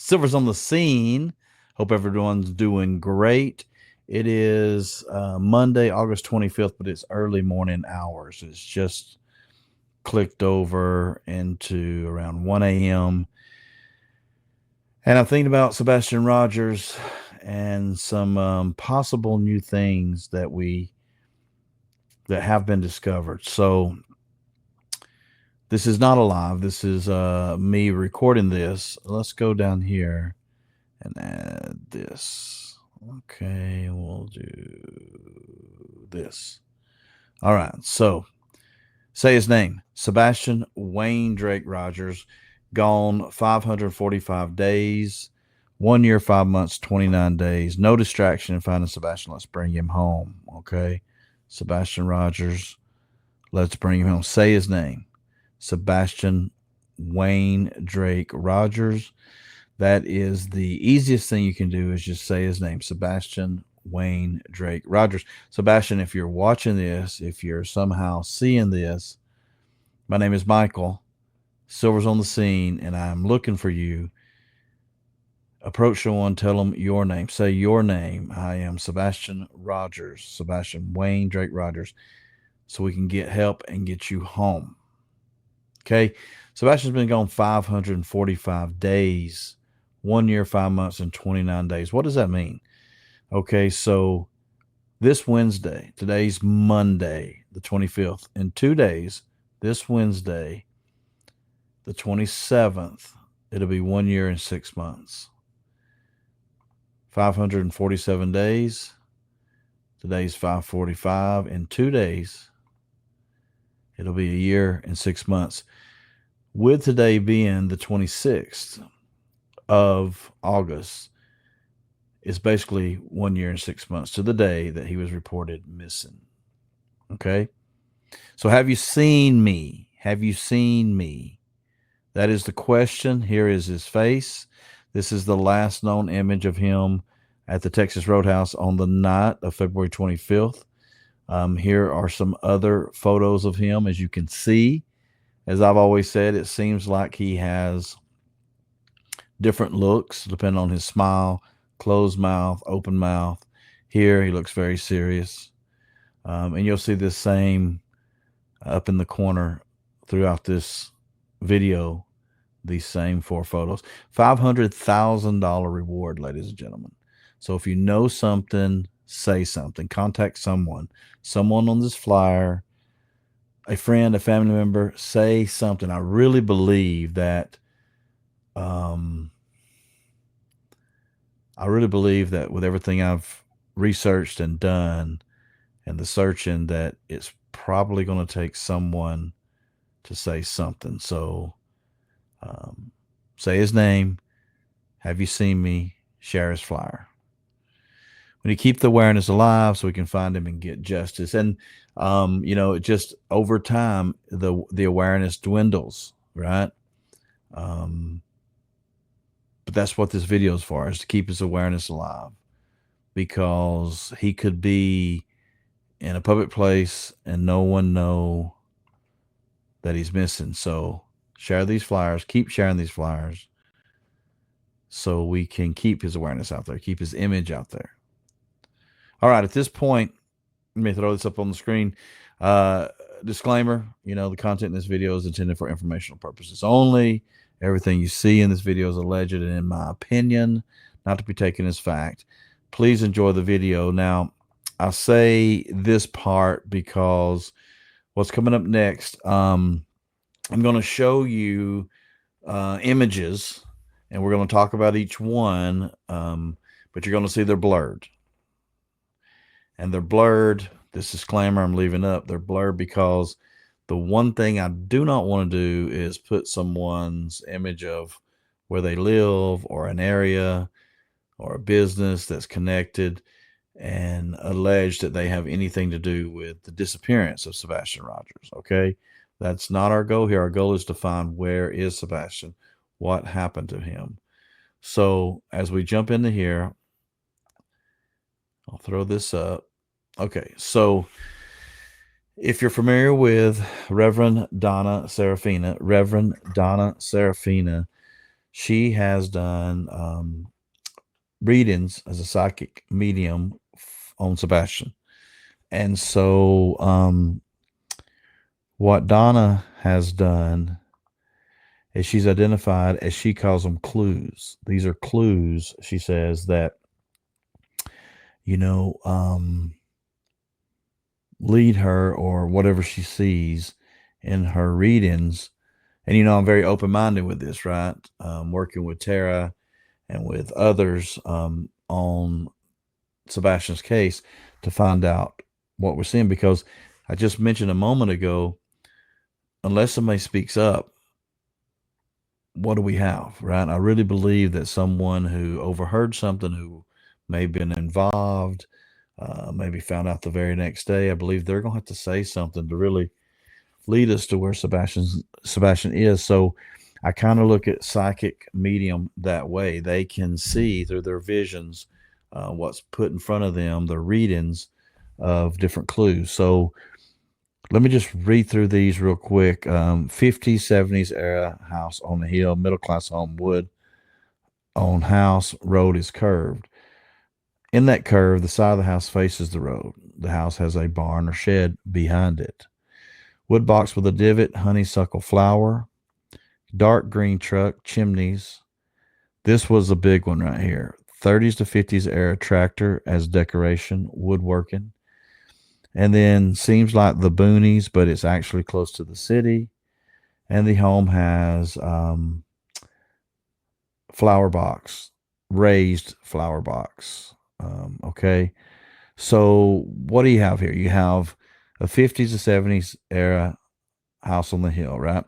Silver's on the scene. Hope everyone's doing great. It is Monday, August 25th, but it's early morning hours. It's just clicked over into around 1 a.m. And I'm thinking about Sebastian Rogers and some possible new things that have been discovered. So this is not a live. This is me recording this. Let's go down here and add this. Okay, we'll do this. All right, so say his name. Sebastian Wayne Drake Rogers, gone 545 days, 1 year, 5 months, 29 days. No distraction in finding Sebastian. Let's bring him home. Okay, Sebastian Rogers. Let's bring him home. Say his name. Sebastian Wayne Drake Rogers. That is the easiest thing you can do is just say his name, Sebastian Wayne Drake Rogers. Sebastian, if you're watching this, if you're somehow seeing this, my name is Michael. Silver's on the scene, and I'm looking for you. Approach someone, tell them your name. Say your name. I am Sebastian Rogers, Sebastian Wayne Drake Rogers, so we can get help and get you home. Okay? Sebastian's been gone 545 days. 1 year, 5 months, and 29 days. What does that mean? Okay, so this Wednesday, today's Monday, the 25th, in 2 days, this Wednesday, the 27th, it'll be 1 year and 6 months. 547 days. Today's 545. In 2 days, it'll be 1 year and 6 months. With today being the 26th of August, is basically 1 year and 6 months to the day that he was reported missing. Okay? So have you seen me? Have you seen me? That is the question. Here is his face. This is the last known image of him at the Texas Roadhouse on the night of February 25th. Here are some other photos of him. As you can see, as I've always said, it seems like he has different looks depending on his smile, closed mouth, open mouth. Here he looks very serious. And you'll see this same up in the corner throughout this video, these same 4 photos. $500,000 reward, ladies and gentlemen. So if you know something, say something. Contact someone on this flyer, a friend, a family member. Say something. I really believe that with everything I've researched and done and the searching, that it's probably going to take someone to say something. So say his name. Have you seen me? Share his flyer. We need to keep the awareness alive so we can find him and get justice. And just over time, the awareness dwindles, right? But that's what this video is for, is to keep his awareness alive, because he could be in a public place and no one know that he's missing. So share these flyers, keep sharing these flyers, so we can keep his awareness out there, keep his image out there. All right, at this point, let me throw this up on the screen. Disclaimer, the content in this video is intended for informational purposes only. Everything you see in this video is alleged and, in my opinion, not to be taken as fact. Please enjoy the video. Now, I say this part because what's coming up next, I'm going to show you images, and we're going to talk about each one, but you're going to see they're blurred. And they're blurred. This disclaimer I'm leaving up. They're blurred because the one thing I do not want to do is put someone's image of where they live or an area or a business that's connected and allege that they have anything to do with the disappearance of Sebastian Rogers. Okay? That's not our goal here. Our goal is to find, where is Sebastian? What happened to him? So as we jump into here, I'll throw this up. Okay, so if you're familiar with Reverend Donna Serafina, she has done readings as a psychic medium on Sebastian. And so what Donna has done is she's identified, as she calls them, clues. These are clues, she says, that, you know, lead her, or whatever she sees in her readings. And, I'm very open minded with this, right? Working with Tara and with others on Sebastian's case to find out what we're seeing, because I just mentioned a moment ago, unless somebody speaks up, what do we have, right? I really believe that someone who overheard something, who may have been involved, maybe found out the very next day, I believe they're going to have to say something to really lead us to where Sebastian is. So I kind of look at psychic medium that way. They can see through their visions what's put in front of them, their readings of different clues. So let me just read through these real quick. 50s, 70s era house on the hill, middle class home, wood on house, road is curved. In that curve, the side of the house faces the road. The house has a barn or shed behind it. Wood box with a divot, honeysuckle flower, dark green truck, chimneys. This was a big one right here. 30s to 50s era tractor as decoration, woodworking. And then seems like the boonies, but it's actually close to the city. And the home has flower box, raised flower box. Okay. So what do you have here? You have a 50s to 70s era house on the hill, right?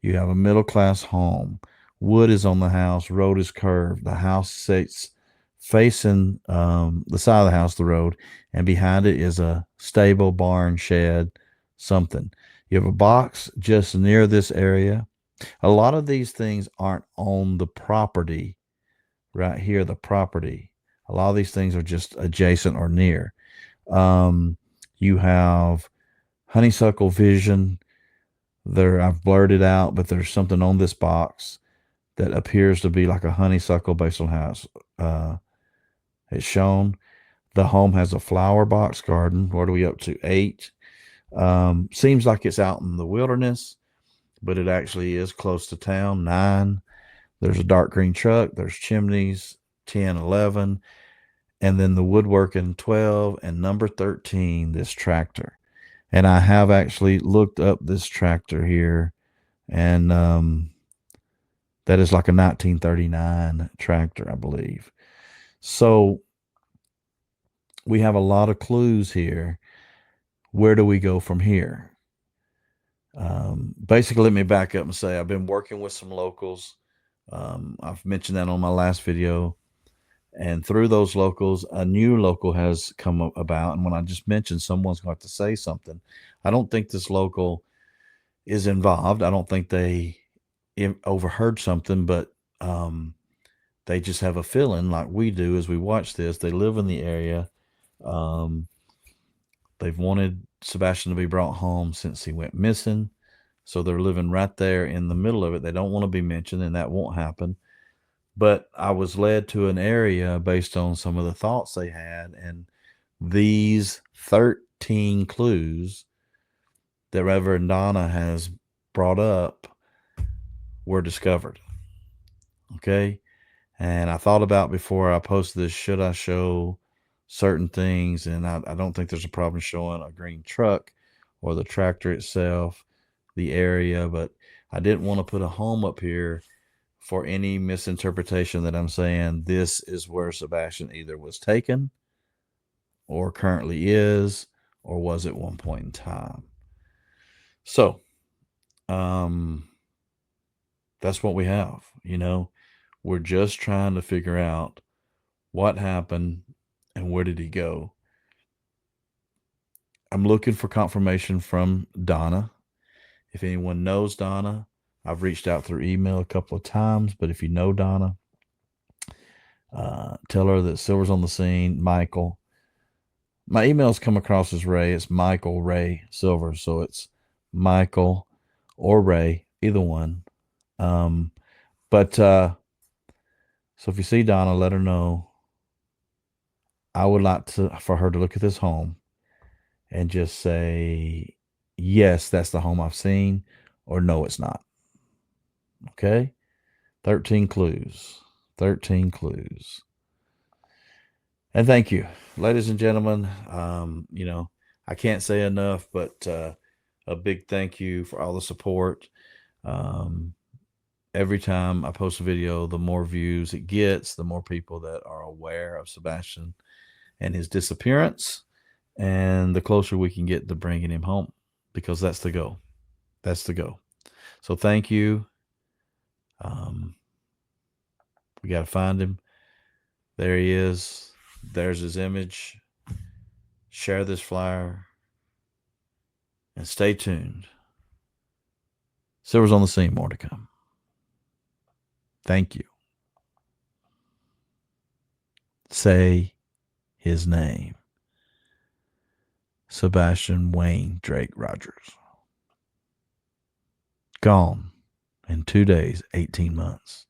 You have a middle class home. Wood is on the house. Road is curved. The house sits facing the side of the house, the road, and behind it is a stable, barn, shed, something. You have a box just near this area. A lot of these things aren't on the property right here, the property. A lot of these things are just adjacent or near. You have honeysuckle vision. There, I've blurred it out, but there's something on this box that appears to be like a honeysuckle based on how it's shown. The home has a flower box garden. What are we up to? 8. Seems like it's out in the wilderness, but it actually is close to town. 9. There's a dark green truck. There's chimneys. 10, 11. And then the woodworking, 12. And number 13, this tractor. And I have actually looked up this tractor here, and that is like a 1939 tractor, I believe. So we have a lot of clues here. Where do we go from here? Basically, let me back up and say I've been working with some locals. I've mentioned that on my last video. And through those locals, a new local has come about. And when I just mentioned someone's going to have to say something, I don't think this local is involved. I don't think they overheard something, but they just have a feeling like we do as we watch this. They live in the area. They've wanted Sebastian to be brought home since he went missing. So they're living right there in the middle of it. They don't want to be mentioned, and that won't happen. But I was led to an area based on some of the thoughts they had, and these 13 clues that Reverend Donna has brought up were discovered. Okay. And I thought about before I posted this, should I show certain things? And I don't think there's a problem showing a green truck or the tractor itself, the area, but I didn't want to put a home up here for any misinterpretation that I'm saying this is where Sebastian either was taken or currently is or was at one point in time. So that's what we have. We're just trying to figure out what happened and where did he go. I'm looking for confirmation from Donna. If anyone knows Donna, I've reached out through email a couple of times, but if you know Donna, tell her that Silver's on the scene. Michael. My emails come across as Ray. It's Michael Ray Silver. So it's Michael or Ray, either one. But So if you see Donna, let her know. I would like for her to look at this home and just say, yes, that's the home I've seen, or no, it's not. Okay? 13 clues. 13 clues. And thank you, ladies and gentlemen. I can't say enough, but a big thank you for all the support. Every time I post a video, the more views it gets, the more people that are aware of Sebastian and his disappearance, and the closer we can get to bringing him home, because that's the goal. That's the goal. So thank you. We got to find him. There he is. There's his image. Share this flyer and stay tuned. Silver's on the scene. More to come. Thank you. Say his name. Sebastian Wayne Drake Rogers. Gone in 2 days, 18 months.